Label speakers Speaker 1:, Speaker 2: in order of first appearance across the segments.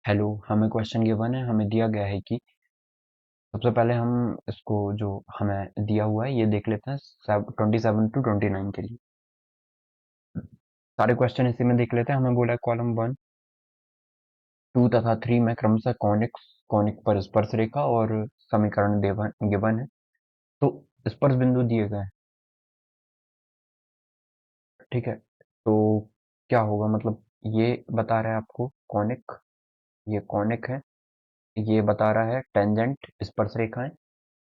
Speaker 1: Hello, हमें question given है। हमें दिया गया है कि सबसे पहले हम इसको जो हमें दिया हुआ है ये देख लेते हैं 27 to 29 के लिए। सारे क्वेश्चन इसी में देख लेते हैं। हमें बोला है कॉलम 1, 2 तथा 3 में क्रमशः कॉनिक पर स्पर्श रेखा और समीकरण गिवन है। तो स्पर्श बिंदु दिए गए हैं, ठीक है। तो क्या होगा, मतलब ये बता रहा है आपको कॉनिक, ये कॉनिक है। ये बता रहा है टेंजेंट स्पर्श रेखाएं,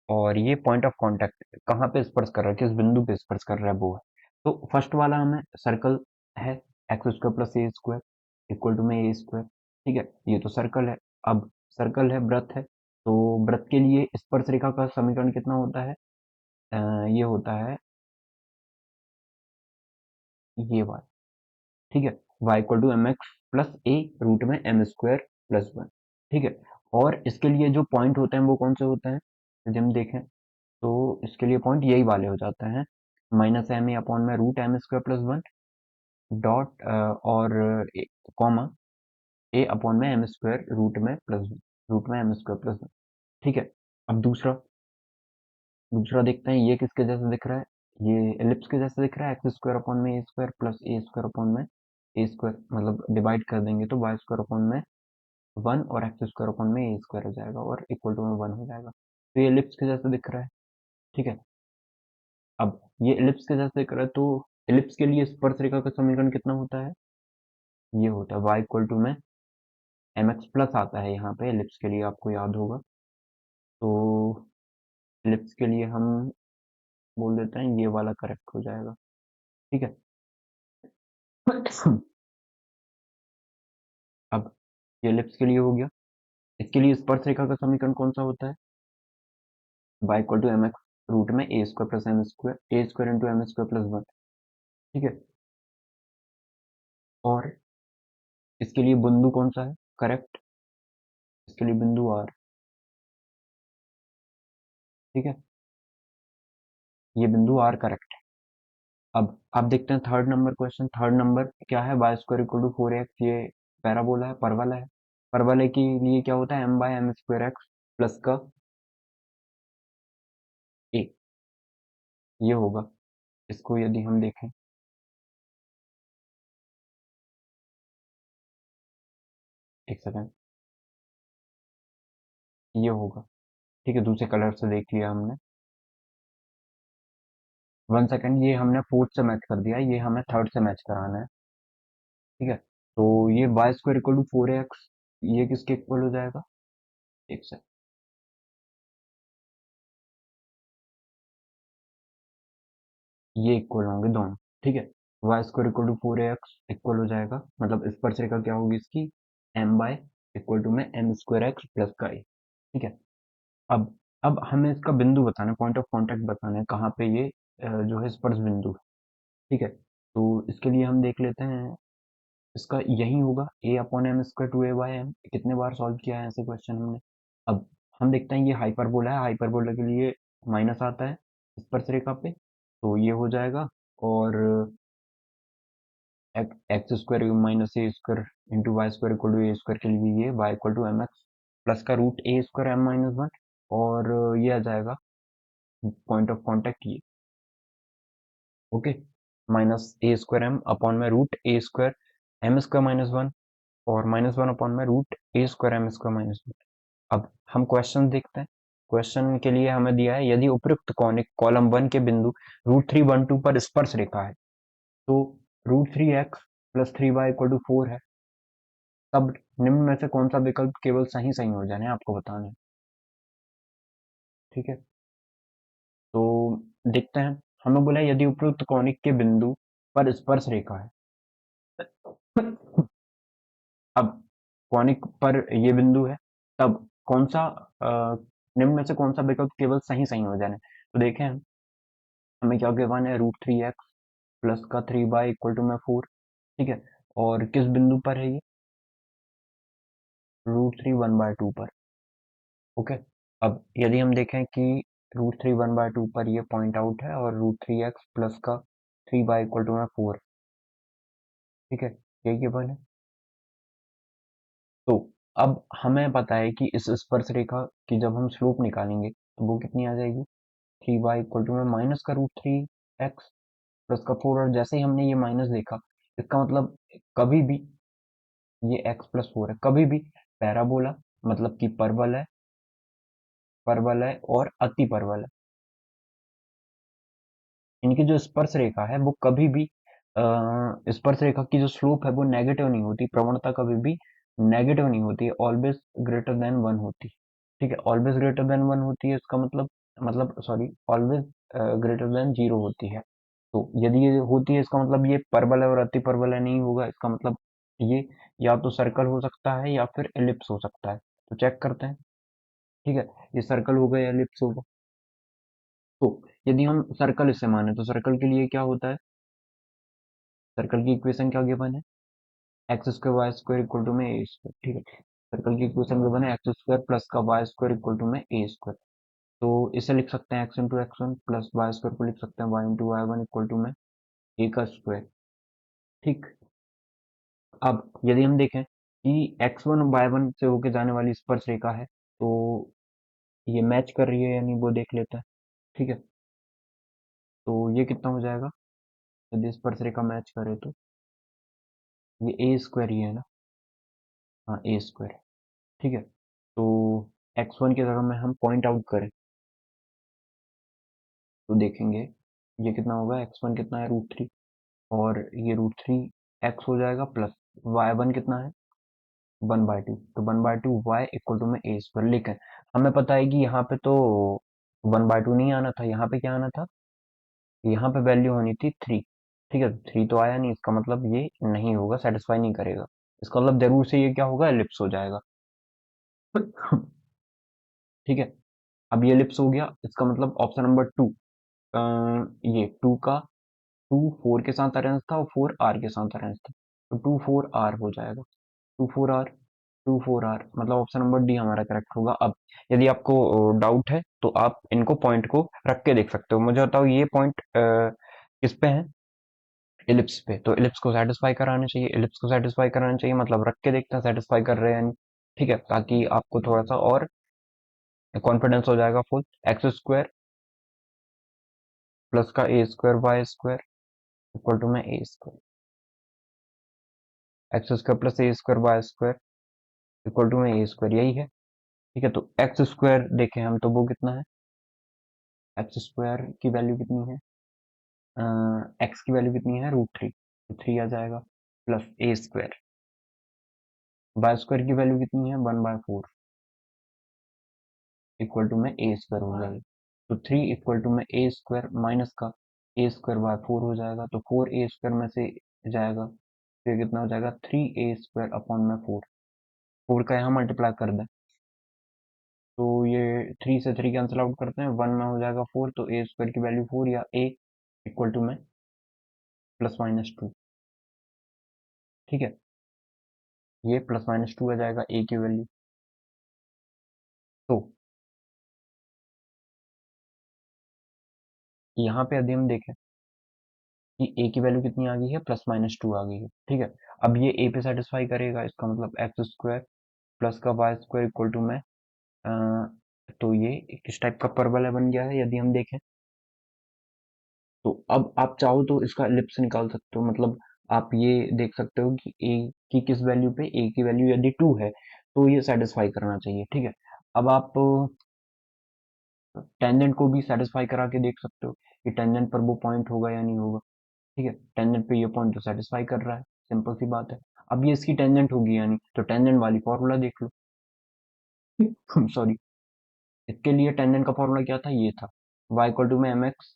Speaker 1: और ये पॉइंट ऑफ कांटेक्ट कहाँ पे स्पर्श कर रहा है, किस बिंदु पे स्पर्श कर रहा है, वो है। तो फर्स्ट वाला हमें सर्कल है, x square plus A square equal to में ए स्क्वायर, ठीक है। ये तो सर्कल है। अब सर्कल है, वृत्त है, तो वृत्त के लिए स्पर्श रेखा का समीकरण कितना होता है? ये होता है ये वाला, ठीक है। Y equal to M x plus A root में एम स्क्वायर प्लस वन, ठीक है। और इसके लिए जो पॉइंट होते हैं वो कौन से होते हैं, यदि हम देखें तो इसके लिए पॉइंट यही वाले हो जाते हैं, माइनस एम ए अपॉन में root m square plus one dot और कॉमा ए अपॉन में एम स्क्वायर रूट में प्लस वन, रूट में एम स्क्वायर प्लस वन, ठीक है। अब दूसरा दूसरा देखते हैं, ये किसके जैसे दिख रहा है? ये एलिप्स के जैसे दिख रहा है, एक्स स्क्वायर अपॉन में ए स्क्वायर प्लस ए स्क्वायर अपॉन में ए स्क्वायर, मतलब डिवाइड कर देंगे तो वाई स्क्वायर अपॉन में वन और एक्स स्क्वायर अपॉन में ए स्क्वायर हो जाएगा और इक्वल टू में वन हो जाएगा। तो ये एलिप्स के जैसे दिख रहा है, ठीक है। अब ये एलिप्स के जैसे दिख रहा है, तो एलिप्स के लिए स्पर्श रेखा का समीकरण कितना होता है? ये होता है वाई इक्वल टू में एम एक्स प्लस आता है यहाँ पे एलिप्स के लिए, आपको याद होगा। तो एलिप्स के लिए हम बोल देते हैं ये वाला करेक्ट हो जाएगा, ठीक है। अब ये एलिप्स के लिए हो गया। इसके लिए स्पर्श रेखा का समीकरण कौन सा होता है? Y equal to M X root में ए square plus M square, A square into M square plus one, ठीक है। और इसके लिए बिंदु कौन सा है करेक्ट? इसके लिए बिंदु आर, ठीक है। ये बिंदु आर करेक्ट है। अब आप देखते हैं third number question. Third number क्या है? Y square equal to 4x, ये पैराबोला है, परवलय है। परवलय के लिए क्या होता है? M by M square x plus का ए, ये होगा। इसको यदि हम देखें, एक सेकेंड, ये होगा, ठीक है। दूसरे कलर से देख लिया हमने, 1 सेकेंड। ये हमने फोर्थ से मैच कर दिया, ये हमें थर्ड से मैच कराना है, ठीक है। तो ये Y square equal to 4x, ये किसके इक्वल हो जाएगा? एक से, ये इक्वल होंगे दोनों, ठीक है। Y square equal to 4x equal हो जाएगा, मतलब स्पर्श रेखा क्या होगी इसकी? एम बाय इक्वल टू में एम स्क्वायर एक्स प्लस का ए, ठीक है। अब अब हमें इसका बिंदु बताना है, पॉइंट ऑफ कांटेक्ट बताना है, कहाँ पे ये जो है स्पर्श बिंदु है, ठीक है। तो इसके लिए हम देख लेते हैं, इसका यही होगा A upon M square to A by M. कितने बार सॉल्व किया है ऐसे क्वेश्चन हमने। अब हम देखते हैं, ये हाइपरबोला है, हाइपरबोला के लिए माइनस आता है स्पर्श रेखा पे, तो ये हो जाएगा। और X square minus A square into Y square equal to A square के लिए ये Y equal to M x plus का root A square M minus one, और ये आ जाएगा पॉइंट ऑफ कांटेक्ट ये, okay. Minus A square M upon में root A square M square minus one, और माइनस वन अपॉन में root A square M square minus one. अब हम क्वेश्चन देखते हैं। क्वेश्चन के लिए हमें दिया है, यदि उपयुक्त कॉनिक कॉलम वन के बिंदु √312 पर स्पर्श रेखा है, तो √3x plus 3y equal to 4 है, तब निम्न में से कौन सा विकल्प केवल सही संयोजन है, आपको बताना है, ठीक है। तो देखते हैं, हमें बोला है, यदि उपयुक्त कॉनिक के बिंदु पर स्पर्श रेखा है। अब कॉनिक पर ये बिंदु है, तब कौन सा निम्न में से कौन सा विकल्प केवल सही संयोजन है? तो देखें हम, हमें क्या गिवन है? √3x प्लस का 3y इक्वल टू में 4, ठीक है। और किस बिंदु पर है ये? √3 1/2 पर, ओके। अब यदि हम देखें कि √3 1/2 पर ये पॉइंट आउट है, और √3x प्लस का 3y इक्वल टू में 4, ठीक है, यही गिवन है। तो अब हमें पता है कि इस स्पर्श रेखा की जब हम स्लोप निकालेंगे तो वो कितनी आ जाएगी, 3y इक्वल टू में माइनस का रूट थ्री एक्स प्लस का फोर। और जैसे ही हमने ये माइनस देखा, इसका मतलब कभी भी ये x प्लस फोर है, कभी भी पैराबोला मतलब कि परवल है और अति परवल है, इनकी जो स्पर्श रेखा है वो कभी भी स्पर्श रेखा की जो स्लोप है वो नेगेटिव नहीं होती, प्रवणता कभी भी नेगेटिव नहीं होती है, ऑलवेज ग्रेटर देन वन होती है। ठीक है, ऑलवेज ग्रेटर देन वन होती है, इसका मतलब sorry, always greater than zero होती है। तो यदि ये होती है इसका मतलब ये परबल है और अति परबल है नहीं होगा, इसका मतलब ये या तो सर्कल हो सकता है या फिर एलिप्स हो सकता है। तो चेक करते हैं। ठीक है, ये सर्कल होगा या एलिप्स होगा। तो यदि हम सर्कल इसे माने तो सर्कल के लिए क्या होता है, सर्कल की इक्वेशन क्या गिवन है, x square Y square equal to में ए स्क्वायर। ठीक है, सर्कल की इक्वेशन गिवन है एक्स स्क्वायर प्लस का वाई स्क्वायर इक्वल टू में ए स्क्वायर। तो इसे लिख सकते हैं x into x one plus Y square को लिख सकते हैं y into y one equal to में ए का स्क्वायर। ठीक, अब यदि हम देखें कि एक्स वन वाई वन से होके जाने वाली स्पर्श रेखा है, तो ये मैच कर रही है यानी वो देख लेते हैं। ठीक है, तो ये कितना हो जाएगा, यदि स्पर्श रेखा मैच करे तो ये ए स्क्वायर ही है ना, हाँ ए स्क्वायर। ठीक है, तो एक्स वन की जगह में हम पॉइंट आउट करें तो देखेंगे ये कितना होगा, एक्स वन कितना है रूट थ्री, और ये रूट थ्री एक्स हो जाएगा प्लस वाई वन कितना है वन बाय टू, तो one by two y equal to में ए स्क्वायर। लेकिन हमें पता है कि यहाँ पे तो वन बाय टू नहीं आना था, यहाँ पे क्या आना था, यहाँ पे वैल्यू होनी थी थ्री। ठीक है, थ्री तो आया नहीं, इसका मतलब ये नहीं होगा, सेटिस्फाई नहीं करेगा, इसका मतलब जरूर से ये क्या होगा, एलिप्स हो जाएगा। ठीक है, अब ये एलिप्स हो गया, इसका मतलब ऑप्शन नंबर टू, ये टू का टू फोर के साथ अरेंज था और फोर आर के साथ अरेंज था, तो टू फोर आर हो जाएगा, two four r, two four r मतलब ऑप्शन नंबर डी हमारा करेक्ट होगा। अब यदि आपको डाउट है तो आप इनको पॉइंट को रख के देख सकते हो। मुझे बताओ ये पॉइंट किस पे है, इलिप्स पे, तो इलिप्स को सेटिस्फाई कराने चाहिए, इलिप्स को सेटिस्फाई कराना चाहिए मतलब रख के देखते हैं सेटिस्फाई कर रहे हैं या नहीं। ठीक है, ताकि आपको थोड़ा सा और कॉन्फिडेंस हो जाएगा फुल। एक्स स्क्वायर प्लस का A square Y square equal to में ए square, X square plus A square Y square equal to में ए स्क्वायर, यही है। ठीक है, तो एक्स स्क्वायर देखें हम तो वो कितना है, एक्स स्क्वायर की वैल्यू कितनी है, एक्स की वैल्यू कितनी है रूट थ्री, तो थ्री आ जाएगा प्लस ए स्क्वायर, वाई स्क्वायर की वैल्यू कितनी है one by four equal to में ए स्क्वायर हो जाएगा, तो थ्री इक्वल टू में ए स्क्वायर माइनस का ए स्क्वायर बाय फोर हो जाएगा, तो फोर ए स्क्वायर में से जाएगा तो ये कितना हो जाएगा, थ्री ए स्क्वायर अपॉन में फोर, फोर का यहाँ मल्टीप्लाई कर दें तो ये थ्री से थ्री कैंसिल आउट करते हैं, वन में हो जाएगा फोर, तो ए स्क्वायर की वैल्यू फोर या ए इक्वल टू में प्लस माइनस टू। ठीक है, ये प्लस माइनस टू आ जाएगा ए की वैल्यू। तो यहाँ पे यदि हम देखें कि ए की वैल्यू कितनी आ गई है, प्लस माइनस टू आ गई है। ठीक है, अब ये ए पे सेटिस्फाई करेगा, इसका मतलब एक्स स्क्वायर प्लस का वाई स्क्वायर इक्वल टू में तो ये किस टाइप का परवलय बन गया है यदि हम देखें, तो अब आप चाहो तो इसका एलिप्स निकाल सकते हो, मतलब आप ये देख सकते हो कि ए की किस वैल्यू पे, ए की वैल्यू यदि टू है तो ये सेटिस्फाई करना चाहिए। ठीक है, अब आप टेंजेंट को भी सेटिस्फाई करा के देख सकते हो कि टेंजेंट पर वो पॉइंट होगा या नहीं होगा। ठीक है, टेंजेंट पे ये पॉइंट तो सेटिस्फाई कर रहा है, सिंपल सी बात है। अब ये इसकी टेंजेंट होगी यानी, तो टेंजेंट वाली फॉर्मूला देख लो। सॉरी, इसके लिए टेंजेंट का फॉर्मूला क्या था, ये था y इक्वल टू में एम एक्स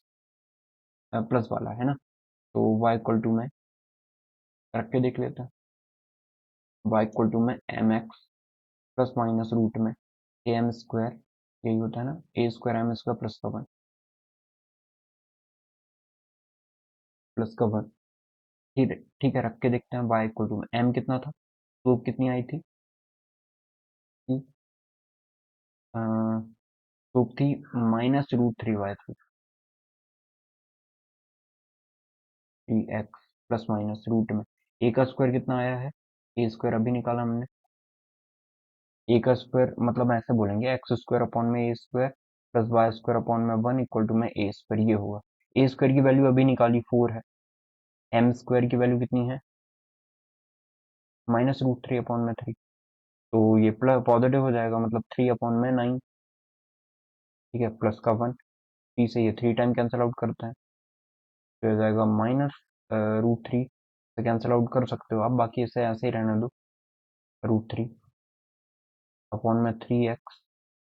Speaker 1: प्लस वाला है ना, तो y इक्वल टू में रख के देख लेते हैं, y इक्वल टू में m x plus minus root में ए एम स्क्वायर, यही होता है ना, a square M square plus का वन, प्लस का वन। ठीक है, ठीक है, रख के देखते हैं y इक्वल टू में m कितना था, तो कितनी आई थी, तो थी minus root three by three x plus minus root में ए का स्क्वायर कितना आया है, ए स्क्वायर अभी निकाला हमने, ए का स्क्वायर मतलब ऐसे बोलेंगे एक्स स्क्वायर अपॉन में ए square plus Y square upon में 1 इक्वल टू में ए स्क्वायर, ये होगा। ए स्क्वायर की वैल्यू अभी निकाली 4 है, एम स्क्वायर की वैल्यू कितनी है -√3 अपॉन में 3, तो ये प्लस पॉजिटिव हो जाएगा, मतलब 3 अपॉन में 9, ठीक है, प्लस का 1, 3 से ये 3 टाइम कैंसिल आउट करते हैं, तो हो जाएगा -√3 से कैंसिल आउट कर सकते हो आप, बाकी इसे ऐसे ही रहने दो, √3 अपॉन में 3x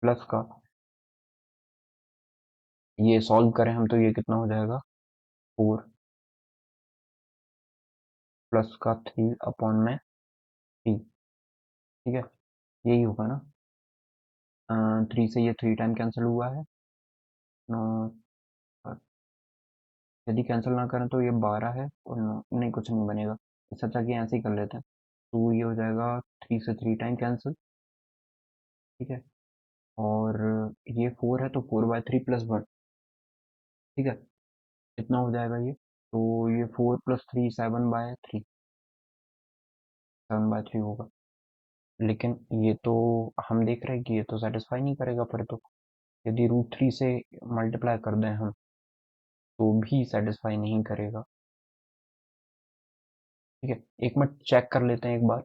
Speaker 1: प्लस का, ये सॉल्व करें हम तो ये कितना हो जाएगा 4 प्लस का 3 अपॉन में 3, ठीक है, यही होगा ना। 3 से ये 3 टाइम कैंसिल हुआ है, नौ, यदि कैंसिल ना करें तो ये 12 है और 9, नहीं कुछ नहीं बनेगा, इससे अच्छा कि ऐसे ही कर लेते हैं, तो ये हो जाएगा 3 से 3 टाइम कैंसिल, ठीक है, और ये 4 है तो 4/3 प्लस 1, ठीक है, कितना हो जाएगा ये, तो ये 4 प्लस 3 7/3, 7/3 होगा, लेकिन ये तो हम देख रहे हैं कि ये तो सेटिस्फाई नहीं करेगा, फिर तो यदि √3 से मल्टीप्लाई कर दें हम तो भी सेटिस्फाई नहीं करेगा, ठीक है, एक मिनट चेक कर लेते हैं एक बार।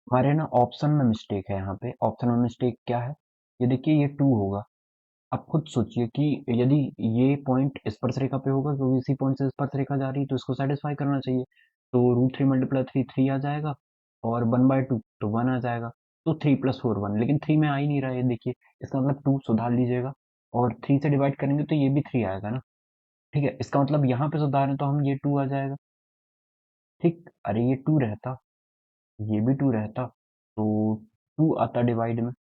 Speaker 1: हमारे ना ऑप्शन में मिस्टेक है, यहाँ पे ऑप्शन में मिस्टेक क्या है, ये देखिए ये 2 होगा, आप खुद सोचिए कि यदि ये पॉइंट स्पर्शरेखा पे होगा क्योंकि इसी पॉइंट से स्पर्शरेखा जा रही है तो इसको सेटिस्फाई करना चाहिए, तो √3 मल्टीप्लाई 3 3 आ जाएगा और 1/2 तो 1 आ जाएगा, तो 3 प्लस 4 1, लेकिन 3 में आ ही नहीं रहा है, देखिए इसका मतलब 2 सुधार लीजिएगा, और 3 से डिवाइड करेंगे तो ये भी 3 आएगा ना, ठीक है, इसका मतलब यहाँ पे सुधारें तो हम ये 2 आ जाएगा, ठीक, अरे ये 2 रहता, ये भी 2 रहता, तो 2 आता डिवाइड में,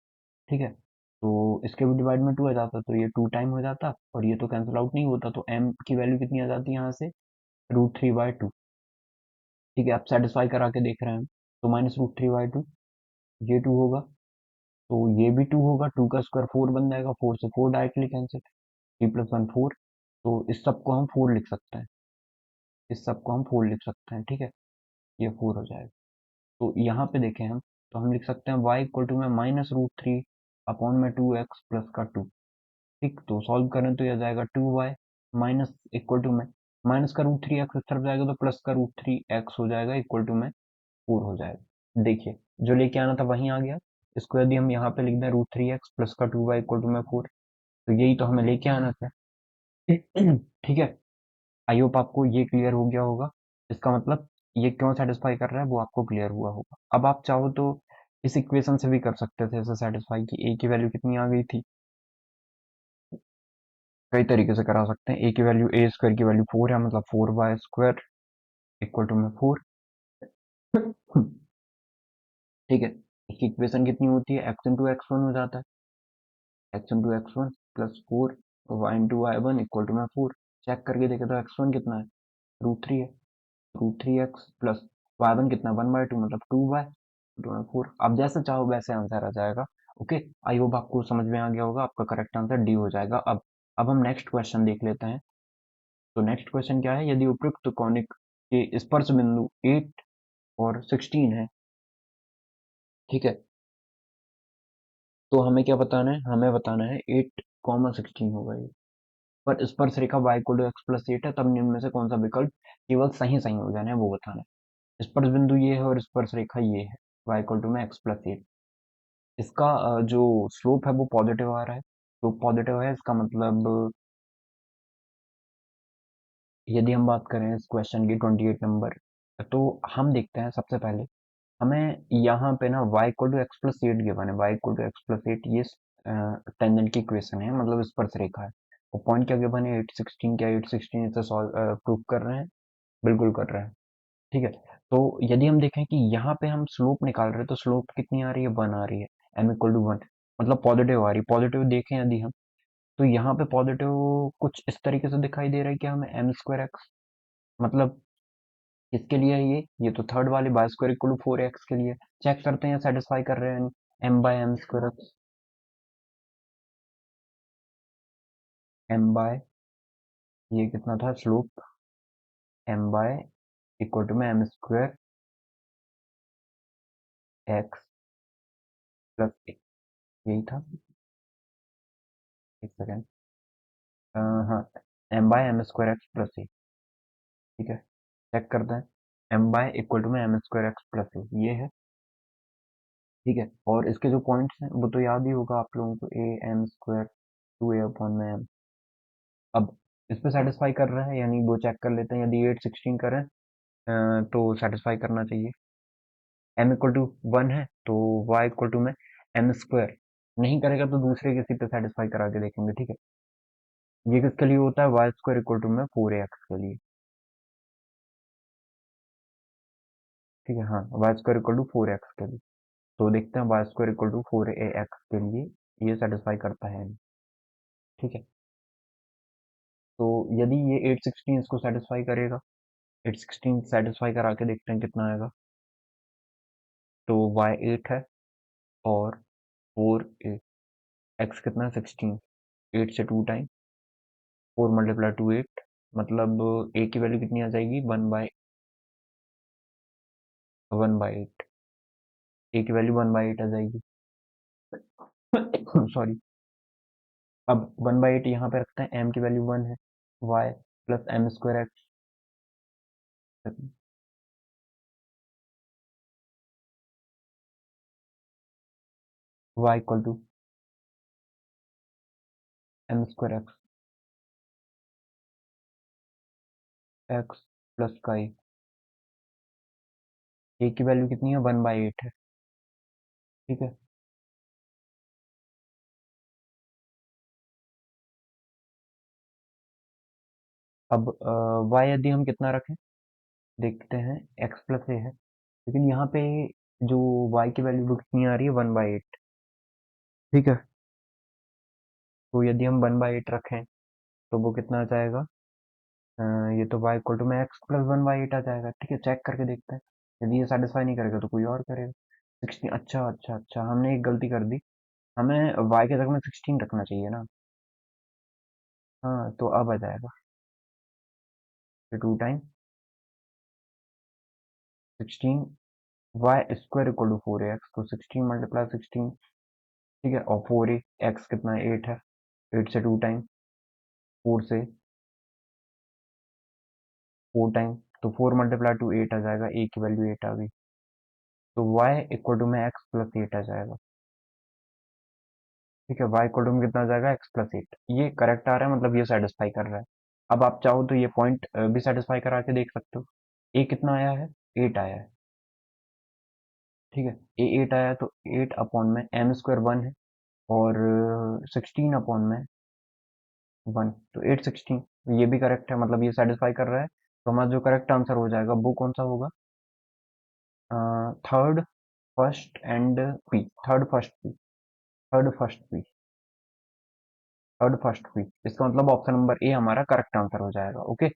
Speaker 1: ठीक है, तो इसके भी डिवाइड में 2 आ जाता तो ये 2 टाइम हो जाता और ये तो कैंसिल आउट नहीं होता, तो m की वैल्यू कितनी आ जाती है यहाँ से √3/2, ठीक है, आप सेटिस्फाई करा के देख रहे हैं, तो -√3/2, ये 2 होगा, तो ये भी 2 होगा, 2 का स्क्वायर 4 बन जाएगा, 4 से 4 डायरेक्टली कैंसिल, 3 + 1 4, तो इस सब को हम 4 लिख सकते हैं, इस सब को हम 4 लिख सकते हैं, ठीक है, ये 4 हो जाएगा, तो यहाँ पे देखें हम, तो हम लिख सकते हैं y इक्वल टू में -√3 अपॉन में 2x प्लस का 2, ठीक, तो सॉल्व करें तो यह जाएगा 2y माइनस इक्वल टू में माइनस का √3x इस तरफ जाएगा तो प्लस का √3x हो जाएगा इक्वल टू में 4 हो जाएगा, देखिए जो लेके आना था वहीं आ गया, इसको यदि हम यहाँ पे लिख दें √3x प्लस का 2y इक्वल टू में 4, तो यही तो हमें लेके आना था। ठीक है, आई होप आपको ये क्लियर हो गया होगा, इसका मतलब ये क्यों सेटिस्फाई कर रहा है वो आपको क्लियर हुआ होगा, अब आप चाहो तो इस इक्वेशन से भी कर सकते थे ऐसे सेटिस्फाई की, ए की वैल्यू कितनी आ गई थी, कई तरीके से करा सकते हैं, ए की वैल्यू ए स्क्वायर की वैल्यू 4 है, मतलब 4y स्क्वायर इक्वल टू में 4, ठीक है, इसकी इक्वेशन कितनी होती है, x इंटू एक्स वन हो जाता है, x into x one plus 4 y into y one equal to में 4, चेक करके देखे तो x1 कितना है √3 है, √3x प्लस y1 कितना 1/2 मतलब 2y 4, आप जैसे चाहो वैसे आंसर आ जाएगा, ओके, आई होप आपको समझ में आ गया होगा, आपका करेक्ट आंसर डी हो जाएगा। अब हम नेक्स्ट क्वेश्चन देख लेते हैं, तो नेक्स्ट क्वेश्चन क्या है, यदि उपयुक्त कॉनिक के स्पर्श बिंदु 8 और 16 है, ठीक है, तो हमें क्या बताना है, हमें बताना है 8, 16 होगा ये, पर स्पर्श रेखा y equal to x plus 8 है, तब निम्न में से कौन सा विकल्प केवल सही संयोजन है वो बताना है, स्पर्श बिंदु ये है और स्पर्श रेखा ये है, y इक्वल टू में एक्स प्लस 8, इसका जो स्लोप है वो पॉजिटिव आ रहा है, तो पॉजिटिव है इसका मतलब, यदि हम बात करें इस क्वेश्चन की 28 नंबर, तो हम देखते हैं सबसे पहले, हमें यहाँ पे ना y equal to x plus 8 given है, y equal to x plus 8 ये टेंजेंट की इक्वेशन है, मतलब स्पर्श रेखा है, और पॉइंट क्या गिवन है 8, 16, क्या 8, 16 इसे सॉल्व प्रूव कर रहे हैं, बिल्कुल कर रहे हैं, ठीक है, तो यदि हम देखें कि यहाँ पे हम स्लोप निकाल रहे हैं तो स्लोप कितनी आ रही है 1 आ रही है, m इक्वल टू 1, मतलब पॉजिटिव आ रही है, पॉजिटिव देखें यदि हम, तो यहाँ पे पॉजिटिव कुछ इस तरीके से दिखाई दे रहा है कि हमें m²x, मतलब किसके लिए है ये तो थर्ड वाले y² इक्वल टू 4x के लिए, चेक करते हैं सेटिस्फाई कर रहे हैं m/m²x, m/, ये कितना था स्लोप, m/ इक्वल टू में m² x प्लस ए, यही था। एक सेकेंड, हाँ, M by M square x plus A. ठीक है, चेक करते हैं। एम बाय इक्वल टू में M square x plus A, ये है। ठीक है, और इसके जो पॉइंट्स हैं वो तो याद ही होगा आप लोगों को, a m square to a upon में एम। अब इस पे सेटिस्फाई कर रहा है, यानी वो चेक कर लेते हैं। यदि 8 16 करें तो सेटिस्फाई करना चाहिए। एम इक्वल टू 1 है तो वाई इक्वल टू में एम स्क्वायर, नहीं करेगा तो दूसरे किसी पे सेटिस्फाई करा के देखेंगे। ठीक है, ये किसके लिए होता है, वाई स्क्वायर इक्वल टू में 4 एक्स के लिए। ठीक है, हाँ, y square equal to 4 x के लिए। तो देखते हैं y square equal to 4 x के लिए ये सेटिस्फाई करता है। ठीक है, तो यदि ये 8 16 इसको सेटिस्फाई करेगा, 8 16 सेटिस्फाई करा के देखते हैं कितना आएगा। तो वाई 8 है और 4 एक्स कितना है, 16। 8 से 2 टाइम 4 × 2 8, मतलब ए की वैल्यू कितनी आ जाएगी, 1/8। ए की वैल्यू 1/8 आ जाएगी। सॉरी। अब 1/8 यहाँ पे रखते हैं, एम की वैल्यू 1 है, y plus M square x, y equal to m square x, x plus का ए की वैल्यू कितनी है, 1/8 है। ठीक है, अब वाई यदि हम कितना रखें, देखते हैं, एक्स प्लस ए है, लेकिन यहाँ पे जो वाई की वैल्यू वो कितनी आ रही है, 1/8। ठीक है, तो यदि हम 1/8 रखें तो वो कितना आ जाएगा, अ, ये तो वाई इक्वल टू में एक्स प्लस 1/8 आ जाएगा। ठीक है, चेक करके देखते हैं। यदि ये सेटिस्फाई नहीं करेगा तो कोई और करेगा। 16, अच्छा अच्छा अच्छा, हमने एक गलती कर दी। हमें वाई के जगह में 16 रखना चाहिए ना। हाँ, तो अब आ जाएगा 2 time 16 y square equal to 4 x, तो 16 × 16। ठीक है, और 4 एक्स कितना है, 8 है। 8 से 2 टाइम 4 से 4 टाइम, तो 4 × 2 8 आ जाएगा, ए की वैल्यू 8 आ गई। तो वाई इक्वल टू में एक्स प्लस 8 आ जाएगा। ठीक है, वाई इक्वल टू में कितना आ जाएगा, एक्स प्लस 8। ये करेक्ट आ रहा है, मतलब ये सेटिस्फाई कर रहा है। अब आप चाहो तो ये पॉइंट भी सेटिस्फाई करा के देख सकते हो। ए कितना आया है, 8 आया है। ठीक है, ए 8 आया है, तो 8 अपॉन में एम स्क्वायर 1 है, और 16 अपॉन में 1, तो 8 16। ये भी करेक्ट है, मतलब ये सेटिस्फाई कर रहा है। तो हमारा जो करेक्ट आंसर हो जाएगा वो कौन सा होगा, third first and P, third first P, third first P, third first P. इसका मतलब ऑप्शन नंबर ए हमारा करेक्ट आंसर हो जाएगा। ओके।